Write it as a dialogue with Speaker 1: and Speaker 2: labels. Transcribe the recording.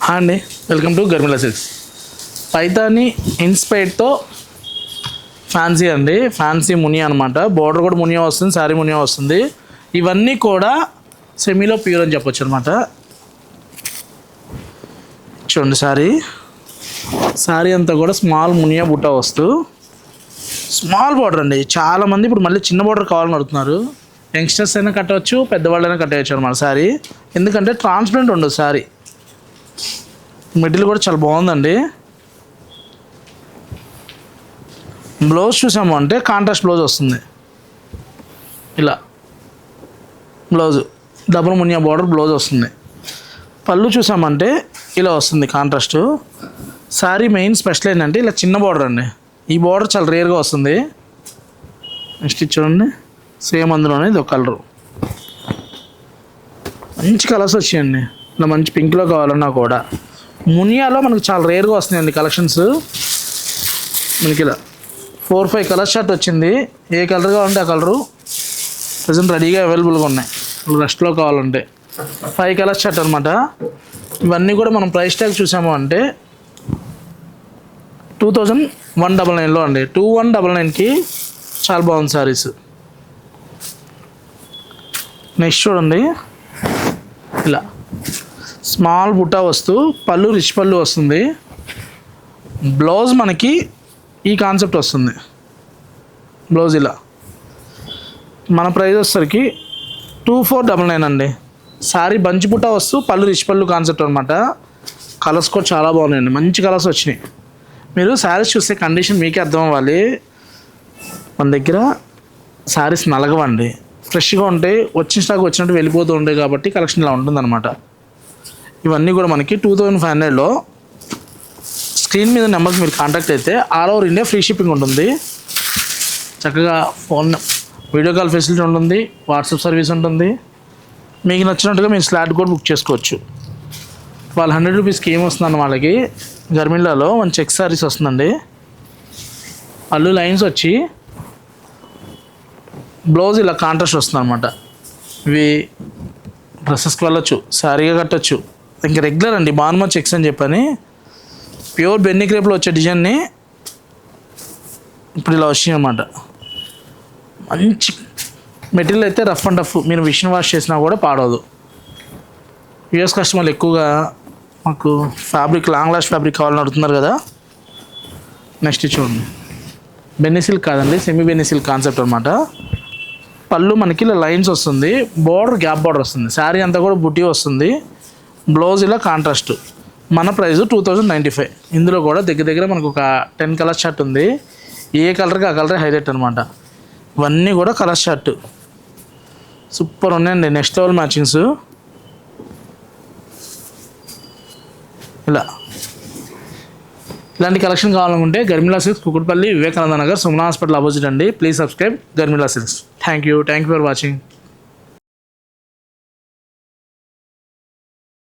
Speaker 1: Hi అండి, welcome to Garmila silks. Paithani ఇన్స్పైర్డ్తో fancy అండి, ఫ్యాన్సీ మునియా అనమాట. బోర్డర్ కూడా మునియా వస్తుంది, శారీ మునియా వస్తుంది. ఇవన్నీ కూడా సెమీలో ప్యూర్ అని చెప్పొచ్చు అనమాట. చూడండి శారీ అంతా కూడా స్మాల్ మునియా బుట్ట వస్తూ స్మాల్ బార్డర్ అండి. చాలామంది ఇప్పుడు మళ్ళీ చిన్న బార్డర్ కావాలని అడుగుతున్నారు. యంగ్స్టర్స్ అయినా కట్టవచ్చు, పెద్దవాళ్ళైనా కట్టవచ్చు అనమాట శారీ. ఎందుకంటే ట్రాన్స్పరెంట్ ఉండదు శారీ. మెటీరియల్ కూడా చాలా బాగుందండి. బ్లౌజ్ చూసాము అంటే కాంట్రాస్ట్ బ్లౌజ్ వస్తుంది. ఇలా blouse double Muniya border blouse వస్తుంది. పళ్ళు చూసామంటే ఇలా వస్తుంది కాంట్రాస్ట్. శారీ మెయిన్ స్పెషల్ ఏంటంటే ఇలా చిన్న బార్డర్ అండి. ఈ బార్డర్ చాలా రేర్గా వస్తుంది. నెక్స్ట్ చూడండి, సేమ్ అందులోనే ఇది ఒక కలరు. మంచి కలర్స్ వచ్చాయండి. ఇలా మంచి పింక్లో కావాలన్నా కూడా మునియాలో మనకు చాలా రేర్గా వస్తున్నాయండి కలెక్షన్స్. మనకి ఇలా 4-5 కలర్ షర్ట్ వచ్చింది. ఏ కలర్ కావాలంటే ఆ కలరు ప్రజెంట్ రెడీగా అవైలబుల్గా ఉన్నాయి. రెస్ట్లో కావాలంటే 5 కలర్ షర్ట్ అనమాట. ఇవన్నీ కూడా మనం ప్రైస్ ట్యాగ్ చూసాము అంటే 2199లో అండి. 2199కి చాలా బాగుంది శారీస్. నెక్స్ట్ చూడండి, ఇలా స్మాల్ బుట్టా వస్తూ పళ్ళు రిచ్ పళ్ళు వస్తుంది. బ్లౌజ్ మనకి ఈ కాన్సెప్ట్ వస్తుంది. బ్లౌజ్ ఇలా మన ప్రైస్ వచ్చేసరికి 2499 అండి. శారీ బంచి బుట్టా వస్తూ పళ్ళు రిచ్ పళ్ళు కాన్సెప్ట్ అనమాట. కలర్స్ కూడా చాలా బాగున్నాయండి, మంచి కలర్స్ వచ్చినాయి. మీరు శారీస్ చూస్తే కండిషన్ మీకే అర్థం అవ్వాలి. మన దగ్గర శారీస్ నలగవండి, ఫ్రెష్గా ఉంటాయి. వచ్చిన స్టాక్ వచ్చినట్టు వెళ్ళిపోతూ ఉంటాయి కాబట్టి కలెక్షన్ ఇలా ఉంటుందన్నమాట. ఇవన్నీ కూడా మనకి 2500లో స్క్రీన్ మీద నెంబర్కి మీరు కాంటాక్ట్ అయితే all over India free shipping ఉంటుంది. చక్కగా ఫోన్ వీడియో కాల్ ఫెసిలిటీ ఉంటుంది, వాట్సాప్ సర్వీస్ ఉంటుంది. మీకు నచ్చినట్టుగా మీరు స్లాట్ కూడా బుక్ చేసుకోవచ్చు. వాళ్ళు 100 రూపీస్కి ఏమొస్తుందండి, వాళ్ళకి గర్మిల్లాలో మన చెక్ శారీస్ వస్తుందండి. పళ్ళు లైన్స్ వచ్చి బ్లౌజ్ ఇలా కాంట్రాస్ట్ వస్తుంది అనమాట. ఇవి డ్రెస్సెస్కి వెళ్ళొచ్చు, శారీగా కట్టచ్చు. ఇంకా రెగ్యులర్ అండి, బాన్మా చెక్స్ అని చెప్పని ప్యూర్ బెన్నీ క్రేప్లో వచ్చే డిజైన్ని ఇప్పుడు ఇలా వచ్చినాయి అనమాట. మంచి మెటీరియల్ అయితే రఫ్ అండ్ టఫ్, మీరు మిషన్ వాష్ చేసినా కూడా పాడవదు. యూఎస్ కస్టమర్లు ఎక్కువగా మాకు ఫ్యాబ్రిక్ లాంగ్ లాస్ట్ ఫ్యాబ్రిక్ కావాలని అడుగుతున్నారు కదా. నెక్స్ట్ చూడండి, బెన్నీ సిల్క్ కాదండి, సెమీ బెన్నీ సిల్క్ కాన్సెప్ట్ అనమాట. పళ్ళు మనకి ఇలా లైన్స్ వస్తుంది, బార్డర్ గ్యాప్ బార్డర్ వస్తుంది. శారీ అంతా కూడా బుటీ వస్తుంది. బ్లౌజ్ ఇలా కాంట్రాస్ట్. మన ప్రైస్ 2095. ఇందులో కూడా దగ్గర మనకు ఒక 10 కలర్ షర్ట్ ఉంది. ఏ కలర్కి ఆ కలరే హైలైట్ అనమాట. ఇవన్నీ కూడా కలర్ షర్ట్ సూపర్ ఉన్నాయండి. Next level matchings. ఇలాంటి కలెక్షన్ కావాలనుకుంటే Garmila silks, Kukatpally, Vivekananda Nagar, Sumana hospital opposite అండి. Please subscribe Garmila silks. Thank you for watching.